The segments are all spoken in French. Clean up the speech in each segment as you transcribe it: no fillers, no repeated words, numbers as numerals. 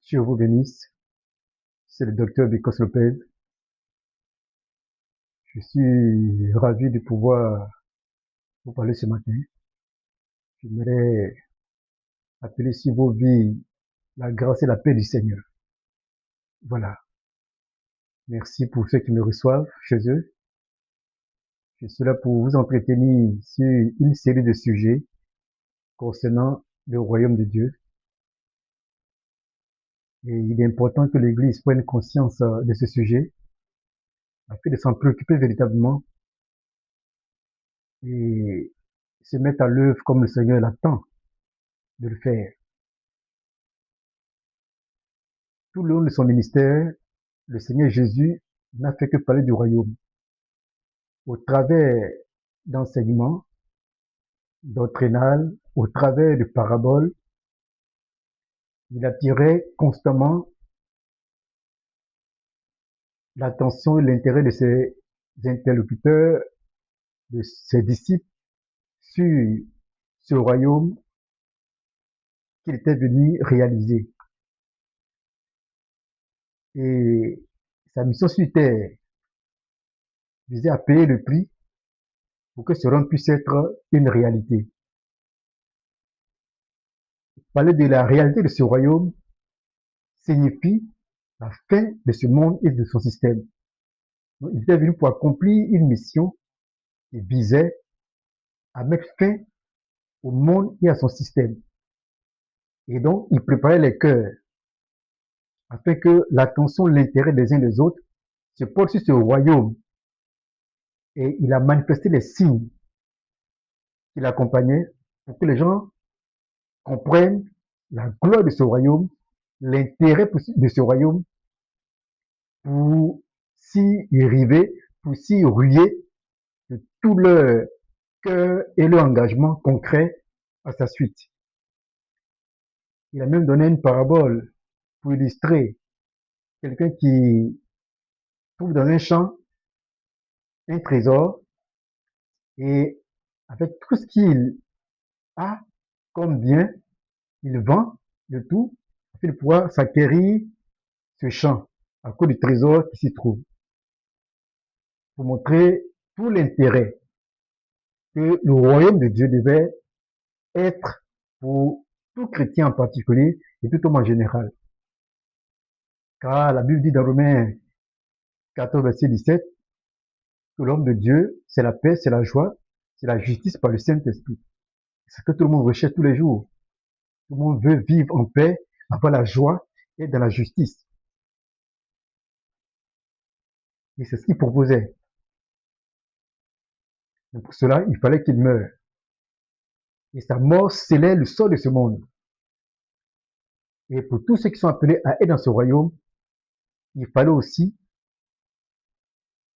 Dieu vous bénisse. C'est le docteur Bikos Lopez. Je suis ravi de pouvoir vous parler ce matin. J'aimerais appeler sur vos vies la grâce et la paix du Seigneur. Voilà. Merci pour ceux qui me reçoivent chez eux. Je suis là pour vous entretenir sur une série de sujets concernant le royaume de Dieu. Et il est important que l'Église prenne conscience de ce sujet afin de s'en préoccuper véritablement et se mettre à l'œuvre comme le Seigneur l'attend de le faire. Tout le long de son ministère, le Seigneur Jésus n'a fait que parler du royaume. Au travers d'enseignements doctrinales, au travers de paraboles, il attirait constamment l'attention et l'intérêt de ses interlocuteurs, de ses disciples, sur ce royaume qu'il était venu réaliser. Et sa mission sur terre visait à payer le prix pour que ce royaume puisse être une réalité. Parler de la réalité de ce royaume signifie la fin de ce monde et de son système. Donc, il était venu pour accomplir une mission qui visait à mettre fin au monde et à son système. Et donc, il préparait les cœurs afin que l'attention, l'intérêt des uns des autres se porte sur ce royaume. Et il a manifesté les signes qui l'accompagnaient pour que les gens comprennent la gloire de ce royaume, l'intérêt de ce royaume pour s'y arriver, pour s'y ruer de tout leur cœur et leur engagement concret à sa suite. Il a même donné une parabole pour illustrer quelqu'un qui trouve dans un champ un trésor et avec tout ce qu'il a comme bien, il vend le tout afin de pouvoir s'acquérir ce champ à cause du trésor qui s'y trouve. Pour montrer tout l'intérêt que le royaume de Dieu devait être pour tout chrétien en particulier et tout homme en général. Car la Bible dit dans Romains 14, verset 17, que l'homme de Dieu, c'est la paix, c'est la joie, c'est la justice par le Saint-Esprit. C'est ce que tout le monde recherche tous les jours. Tout le monde veut vivre en paix, avoir la joie et dans la justice. Et c'est ce qu'il proposait. Mais pour cela, il fallait qu'il meure. Et sa mort scellait le sort de ce monde. Et pour tous ceux qui sont appelés à être dans ce royaume, il fallait aussi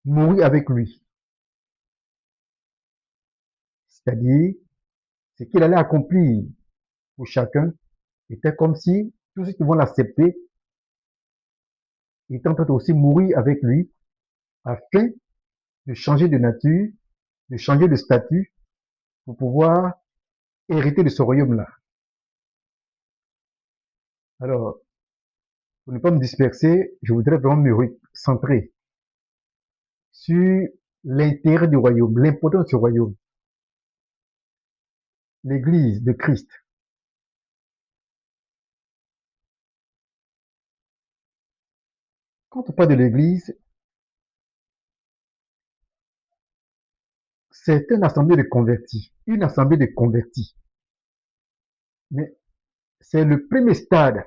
mourir avec lui. C'est-à-dire, ce qu'il allait accomplir pour chacun était comme si tous ceux qui vont l'accepter étaient en train de aussi mourir avec lui afin de changer de nature, de changer de statut pour pouvoir hériter de ce royaume-là. Alors, pour ne pas me disperser, je voudrais vraiment me centrer sur l'intérêt du royaume, l'importance du royaume, l'église de Christ. Quand on parle de l'église, c'est une assemblée de convertis, une assemblée de convertis. Mais c'est le premier stade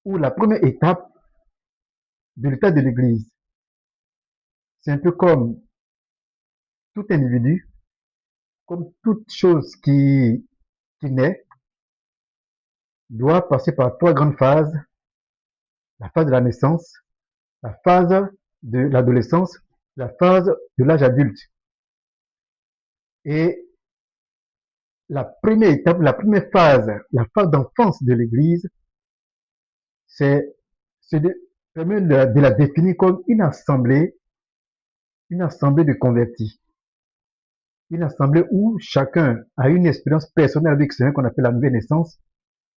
ou la première étape de l'état de l'église. C'est un peu comme tout individu, comme toute chose qui naît, doit passer par trois grandes phases. La phase de la naissance, la phase de l'adolescence, la phase de l'âge adulte. Et la première étape, la première phase, la phase d'enfance de l'Église, c'est permet de la définir comme une assemblée de convertis. Une assemblée où chacun a une expérience personnelle avec ce qu'on appelle la nouvelle naissance,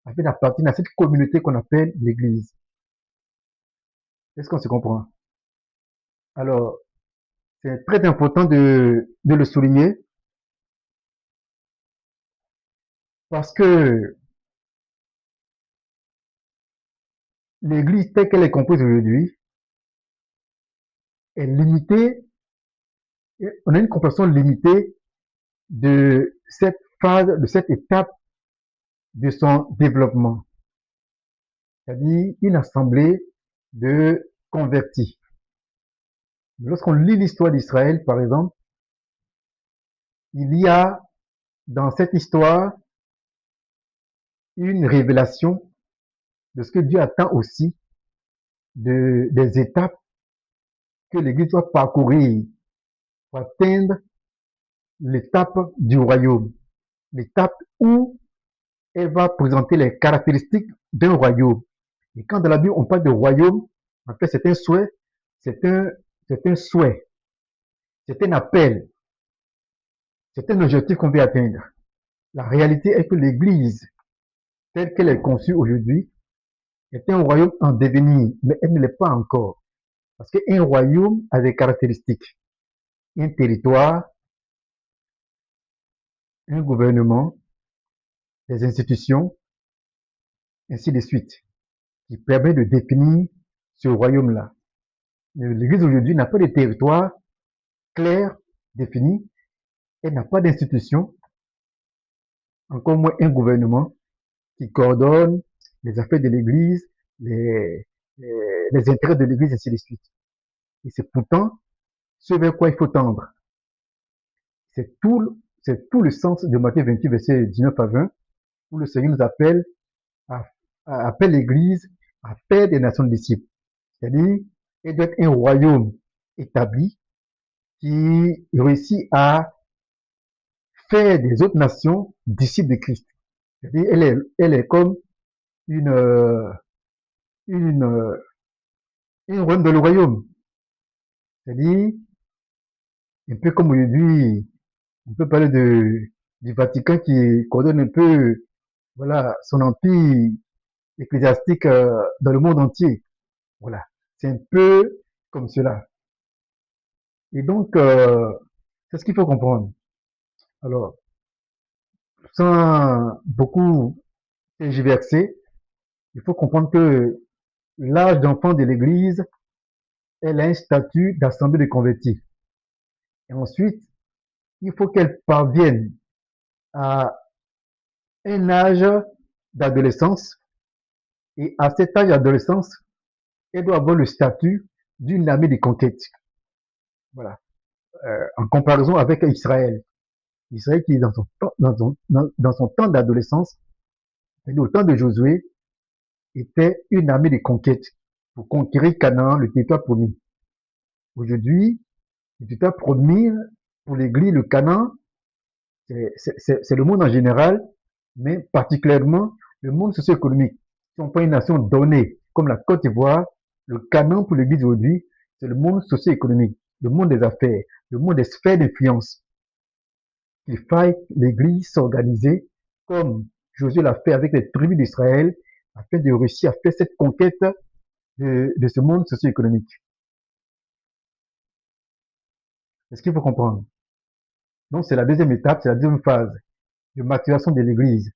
afin d'appartenir à cette communauté qu'on appelle l'Église. Est-ce qu'on se comprend? Alors, c'est très important de le souligner parce que l'Église telle qu'elle est composée aujourd'hui est limitée, on a une compréhension limitée de cette phase, de cette étape de son développement, c'est-à-dire une assemblée de convertis. Lorsqu'on lit l'histoire d'Israël, par exemple, il y a dans cette histoire une révélation de ce que Dieu attend aussi des étapes que l'Église doit parcourir pour atteindre l'étape du royaume, l'étape où elle va présenter les caractéristiques d'un royaume. Et quand dans la Bible on parle de royaume, en fait c'est un souhait, c'est un, c'est un souhait, c'est un appel, c'est un objectif qu'on veut atteindre. La réalité est que l'Église, telle qu'elle est conçue aujourd'hui, est un royaume en devenir, mais elle ne l'est pas encore. Parce qu'un royaume a des caractéristiques. Un territoire, un gouvernement, des institutions, ainsi de suite, qui permet de définir ce royaume-là. L'Église aujourd'hui n'a pas de territoire clair, défini, elle n'a pas d'institution, encore moins un gouvernement qui coordonne les affaires de l'Église, les intérêts de l'Église, ainsi de suite. Et c'est pourtant ce vers quoi il faut tendre. C'est tout le sens de Matthieu 28, verset 19 à 20, où le Seigneur nous appelle l'Église à faire des nations de disciples. C'est-à-dire, elle doit être un royaume établi qui réussit à faire des autres nations disciples de Christ. C'est-à-dire, elle est comme une, euh, une, euh, une reine de le royaume. C'est-à-dire, un peu comme aujourd'hui, on peut parler du Vatican qui coordonne un peu, voilà, son empire ecclésiastique dans le monde entier. Voilà. C'est un peu comme cela. Et donc, c'est ce qu'il faut comprendre. Alors, sans beaucoup tergiverser, il faut comprendre que l'âge d'enfant de l'Église, elle a un statut d'assemblée de convertis. Et ensuite, il faut qu'elle parvienne à un âge d'adolescence. Et à cet âge d'adolescence, elle doit avoir le statut d'une armée de conquête. Voilà. En comparaison avec Israël. Israël qui, dans son temps d'adolescence, c'est-à-dire au temps de Josué, était une armée de conquête pour conquérir Canaan, le territoire promis. Aujourd'hui, le territoire promis pour l'Église, le Canaan, c'est le monde en général, mais particulièrement le monde socio-économique. Si on prend une nation donnée, comme la Côte d'Ivoire, le Canaan pour l'Église aujourd'hui, c'est le monde socio-économique, le monde des affaires, le monde des sphères d'influence. Il faille l'Église s'organiser comme Josué l'a fait avec les tribus d'Israël, afin de réussir à faire cette conquête de ce monde socio-économique. C'est ce qu'il faut comprendre. Donc, c'est la deuxième étape, c'est la deuxième phase de maturation de l'Église.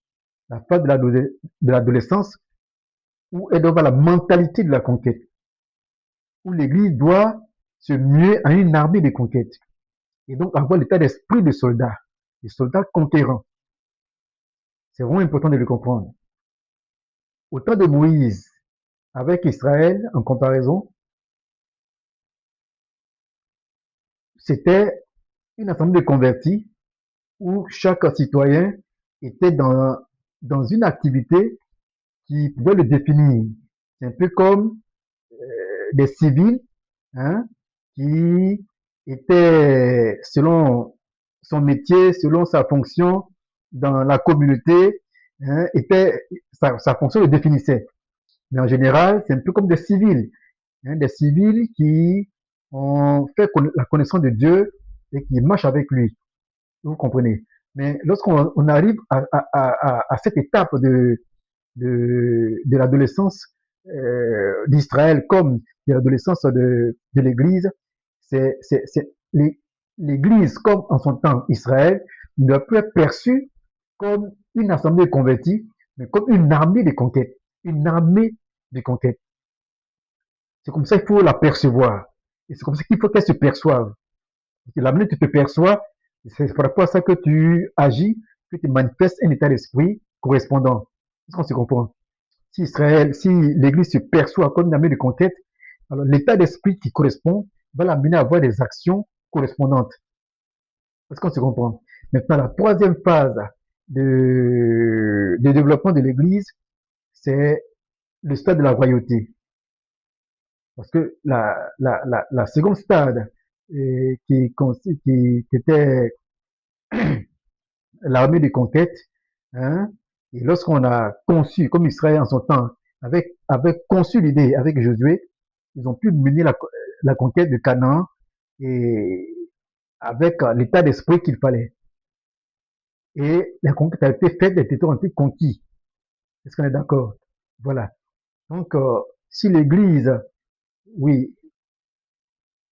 La phase de l'adolescence, où elle doit avoir la mentalité de la conquête, où l'Église doit se muer en une armée de conquête, et donc avoir l'état d'esprit de soldats conquérants. C'est vraiment important de le comprendre. Au temps de Moïse, avec Israël, en comparaison, c'était une assemblée de convertis où chaque citoyen était dans une activité qui pouvait le définir. C'est un peu comme des civils, hein, qui étaient, selon son métier, selon sa fonction dans la communauté, hein, sa fonction le définissait. Mais en général, c'est un peu comme des civils qui ont fait la connaissance de Dieu et qui marchent avec lui. Vous comprenez? Mais lorsqu'on arrive à cette étape de l'adolescence d'Israël comme de l'adolescence de l'Église, c'est l'Église comme en son temps Israël ne doit plus être perçue comme une assemblée convertie, mais comme une armée de conquête. Une armée de conquête. C'est comme ça qu'il faut la percevoir. Et c'est comme ça qu'il faut qu'elle se perçoive. La manière dont tu te perçois, c'est par rapport à ça que tu agis, que tu manifestes un état d'esprit correspondant. Est-ce qu'on se comprend? Si Israël, si l'Église se perçoit comme une armée de conquête, alors l'état d'esprit qui correspond va l'amener à avoir des actions correspondantes. Est-ce qu'on se comprend? Maintenant, la troisième phase de développement de l'Église, c'est le stade de la royauté. Parce que la seconde stade qui était l'armée de conquête, hein, et lorsqu'on a conçu, comme Israël en son temps, avec conçu l'idée avec Josué, ils ont pu mener la conquête de Canaan et avec l'état d'esprit qu'il fallait. Et la conquête a été faite des territoires antiques conquis. Est-ce qu'on est d'accord? Voilà. Donc, si l'Église, oui,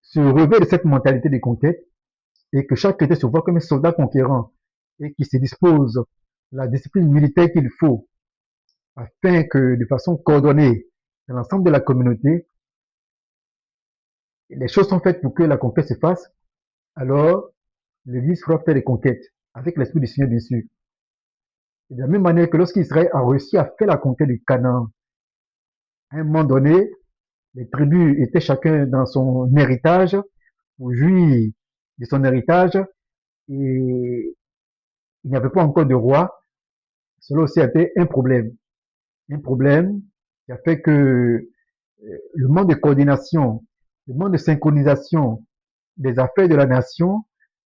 se revêt de cette mentalité de conquête et que chaque chrétien se voit comme un soldat conquérant et qui se dispose la discipline militaire qu'il faut afin que de façon coordonnée dans l'ensemble de la communauté, les choses sont faites pour que la conquête se fasse, alors l'Église fera faire des conquêtes avec l'Esprit du Seigneur, bien sûr. Et de la même manière que lorsqu'Israël a réussi à faire la conquête du Canaan, à un moment donné, les tribus étaient chacun dans son héritage pour jouir de son héritage et il n'y avait pas encore de roi. Cela aussi a été un problème. Un problème qui a fait que le manque de coordination, le manque de synchronisation des affaires de la nation,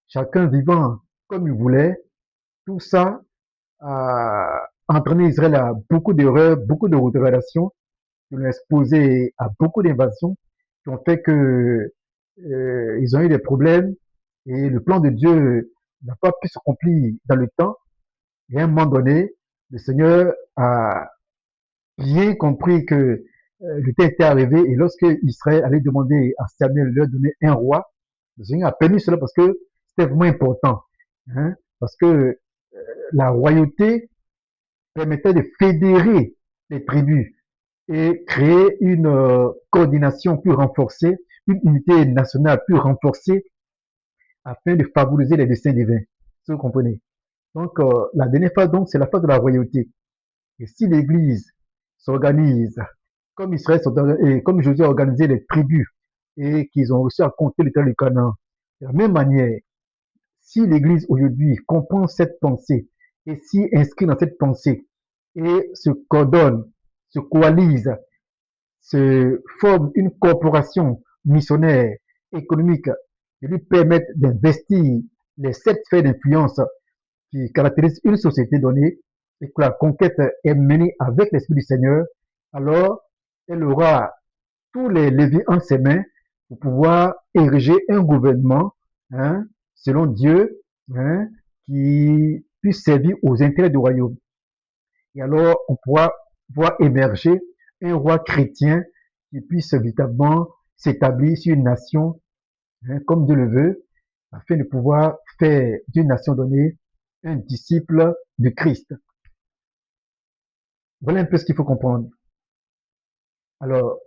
chacun vivant comme il voulait, tout ça a entraîné Israël à beaucoup d'erreurs, beaucoup de révélations, qui l'ont exposé à beaucoup d'invasions, qui ont fait que ils ont eu des problèmes et le plan de Dieu n'a pas pu se accomplir dans le temps. Et à un moment donné, le Seigneur a bien compris que le temps était arrivé et lorsque Israël allait demander à Samuel de leur donner un roi, le Seigneur a permis cela parce que c'était vraiment important. Hein, parce que la royauté permettait de fédérer les tribus et créer une coordination plus renforcée, une unité nationale plus renforcée afin de favoriser les desseins divins. Si vous comprenez. Donc, la dernière phase, donc, c'est la phase de la royauté. Et si l'Église s'organise comme Israël et comme Josué a organisé les tribus et qu'ils ont réussi à compter le territoire du Canaan, de la même manière, si l'Église aujourd'hui comprend cette pensée et s'y inscrit dans cette pensée et se coordonne, se coalise, se forme une corporation missionnaire économique qui lui permette d'investir les 7 sphères d'influence qui caractérisent une société donnée et que la conquête est menée avec l'Esprit du Seigneur, alors elle aura tous les leviers en ses mains pour pouvoir ériger un gouvernement, hein, selon Dieu, hein, qui puisse servir aux intérêts du royaume. Et alors, on pourra voir émerger un roi chrétien qui puisse véritablement s'établir sur une nation, hein, comme Dieu le veut, afin de pouvoir faire d'une nation donnée un disciple de Christ. Voilà un peu ce qu'il faut comprendre. Alors,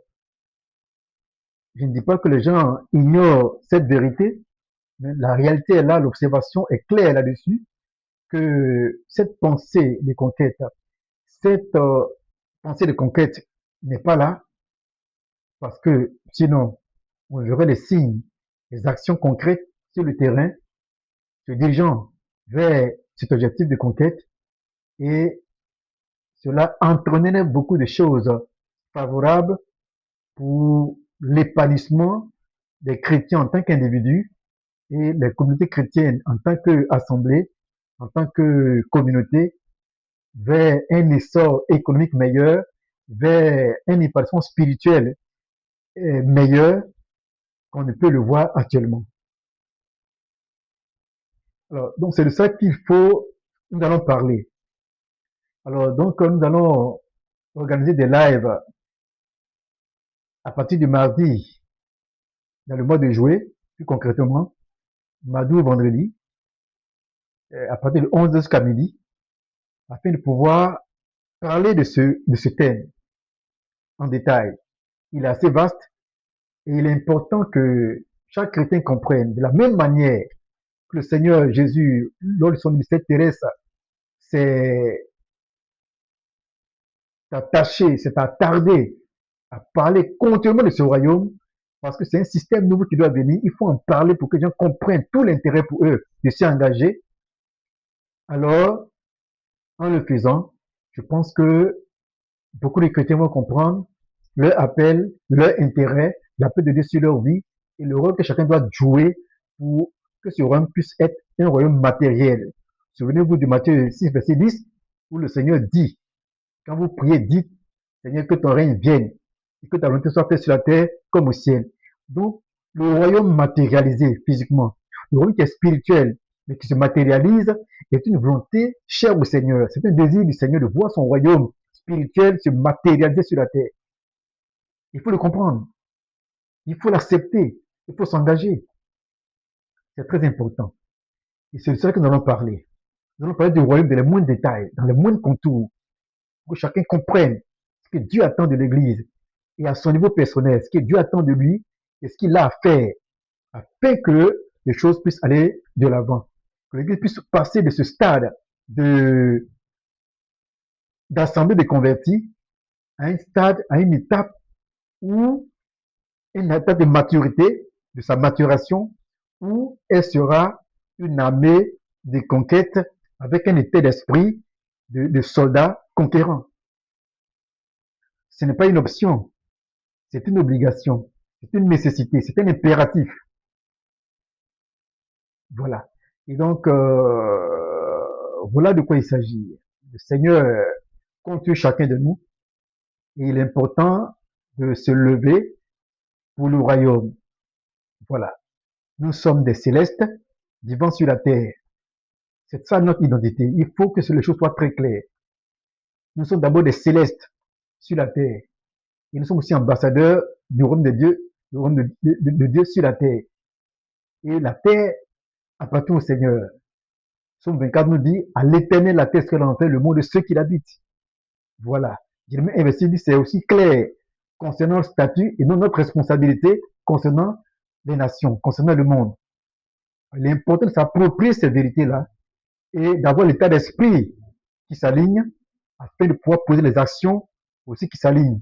je ne dis pas que les gens ignorent cette vérité, mais la réalité est là, l'observation est claire là-dessus, que cette pensée de conquête, cette pensée de conquête n'est pas là, parce que sinon, on verrait les signes, les actions concrètes sur le terrain, se dirigeant vers cet objectif de conquête, et cela entraînerait beaucoup de choses favorables pour l'épanouissement des chrétiens en tant qu'individus et les communautés chrétiennes en tant qu'assemblée, en tant que communauté, vers un essor économique meilleur, vers un épanouissement spirituel meilleur qu'on ne peut le voir actuellement. Alors, donc c'est de ça qu'il faut, nous allons parler. Alors, donc, nous allons organiser des lives à partir du mardi dans le mois de juillet, plus concrètement, mardi ou vendredi, à partir de 11h jusqu'à midi, afin de pouvoir parler de ce thème en détail. Il est assez vaste et il est important que chaque chrétien comprenne de la même manière que le Seigneur Jésus, lors de son ministère terrestre, s'est attaché, s'est attardé à parler continuellement de ce royaume, parce que c'est un système nouveau qui doit venir. Il faut en parler pour que les gens comprennent tout l'intérêt pour eux de s'y engager. Alors, en le faisant, je pense que beaucoup de chrétiens vont comprendre leur appel, leur intérêt, l'appel de Dieu sur leur vie et le rôle que chacun doit jouer pour que ce royaume puisse être un royaume matériel. Souvenez-vous du Matthieu 6, verset 10, où le Seigneur dit, quand vous priez, dites, Seigneur, que ton règne vienne et que ta volonté soit faite sur la terre comme au ciel. Donc, le royaume matérialisé physiquement, le royaume qui est spirituel, mais qui se matérialise, est une volonté chère au Seigneur. C'est un désir du Seigneur de voir son royaume spirituel se matérialiser sur la terre. Il faut le comprendre, il faut l'accepter, il faut s'engager. C'est très important. Et c'est de ça que nous allons parler. Nous allons parler du royaume dans les moindres détails, dans les moindres contours, pour que chacun comprenne ce que Dieu attend de l'Église et à son niveau personnel, ce que Dieu attend de lui et ce qu'il a à faire afin que les choses puissent aller de l'avant, que l'Église puisse passer de ce stade de d'assemblée des convertis à un stade, à une étape où une étape de maturité, de sa maturation, où elle sera une armée de conquête avec un état d'esprit de soldats conquérants. Ce n'est pas une option, c'est une obligation, c'est une nécessité, c'est un impératif. Voilà. Et donc, voilà de quoi il s'agit. Le Seigneur compte sur chacun de nous et il est important de se lever pour le royaume. Voilà. Nous sommes des célestes vivant sur la terre. C'est ça notre identité. Il faut que les choses soient très claires. Nous sommes d'abord des célestes sur la terre. Et nous sommes aussi ambassadeurs du royaume de Dieu, du royaume de Dieu sur la terre. Et la terre appartient au Seigneur. Somme 24 nous dit, à l'éternel la terre sera en fait le monde de ceux qui l'habitent. Voilà. Jérémie 1 verset 10, c'est aussi clair concernant le statut et non notre responsabilité concernant les nations, concernant le monde. Il est important de s'approprier ces vérités-là et d'avoir l'état d'esprit qui s'aligne afin de pouvoir poser les actions aussi qui s'alignent.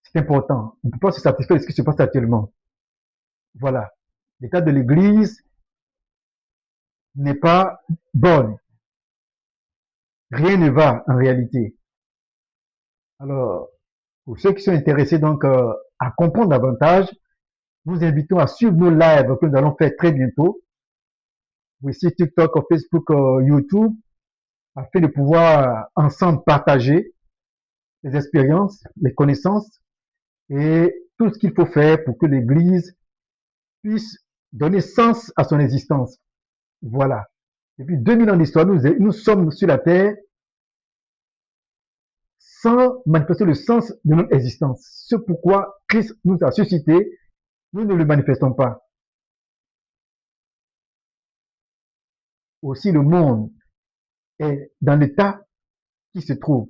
C'est important. On ne peut pas se satisfaire de ce qui se passe actuellement. Voilà. L'état de l'Église n'est pas bon. Rien ne va en réalité. Alors, pour ceux qui sont intéressés donc à comprendre davantage, nous invitons à suivre nos lives que nous allons faire très bientôt. Voici TikTok, Facebook, YouTube, afin de pouvoir ensemble partager les expériences, les connaissances et tout ce qu'il faut faire pour que l'Église puisse donner sens à son existence. Voilà. Depuis 2000 ans d'histoire, nous sommes sur la terre sans manifester le sens de notre existence. Ce pourquoi Christ nous a suscité, nous ne le manifestons pas. Aussi, le monde est dans l'état qui se trouve.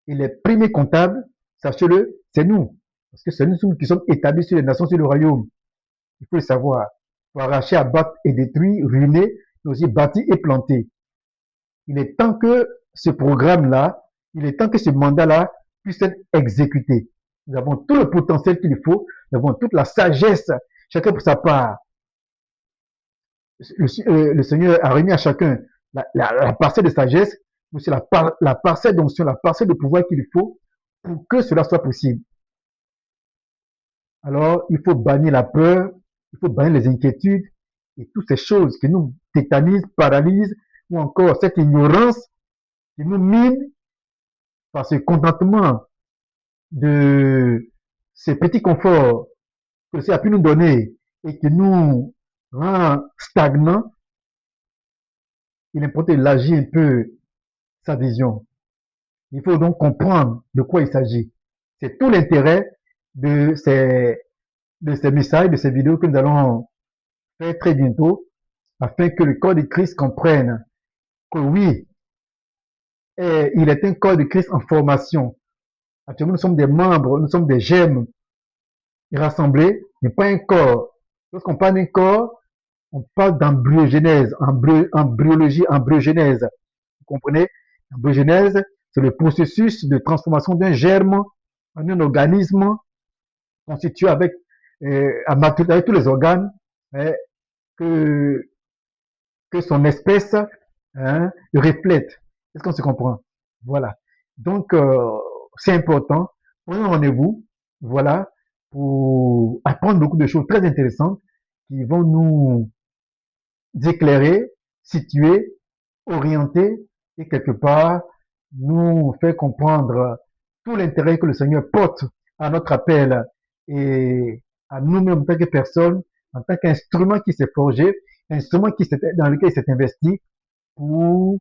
Et les premiers comptables, sachez-le, c'est nous. Parce que c'est nous qui sommes établis sur les nations, sur le royaume. Il faut le savoir. Pour arracher, abattre et détruire, ruiner, mais aussi bâtir et planter. Il est temps que ce programme-là, il est temps que ce mandat-là puisse être exécuté. Nous avons tout le potentiel qu'il faut, nous avons toute la sagesse, chacun pour sa part. Le Seigneur a remis à chacun la parcelle de sagesse, mais c'est la parcelle d'onction, la parcelle de pouvoir qu'il faut pour que cela soit possible. Alors, il faut bannir la peur, il faut bannir les inquiétudes et toutes ces choses qui nous tétanisent, paralysent, ou encore cette ignorance qui nous mine par ce contentement de ces petits conforts que le Seigneur a pu nous donner et qui nous rend stagnants. Il est important d'élargir un peu sa vision. Il faut donc comprendre de quoi il s'agit. C'est tout l'intérêt de ces messages, de ces vidéos que nous allons faire très bientôt, afin que le corps de Christ comprenne que oui, il est un corps de Christ en formation. Actuellement, nous sommes des membres, nous sommes des gemmes rassemblés, mais pas un corps. Lorsqu'on parle d'un corps, on parle d'embryogenèse, embryologie, embryogenèse. Vous comprenez? L'embryogenèse, c'est le processus de transformation d'un germe en un organisme constitué avec tous les organes hein, que, que son espèce reflète. Est-ce qu'on se comprend? Voilà. Donc, c'est important. Prenez rendez-vous, voilà, pour apprendre beaucoup de choses très intéressantes qui vont nous éclairer, situer, orienter et quelque part nous faire comprendre tout l'intérêt que le Seigneur porte à notre appel et à nous-mêmes en tant que personnes, en tant qu'instrument qui s'est forgé, instrument dans lequel il s'est investi pour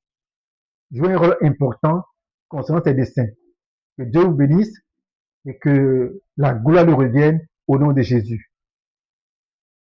jouer un rôle important concernant ses desseins. Que Dieu vous bénisse et que la gloire lui revienne au nom de Jésus.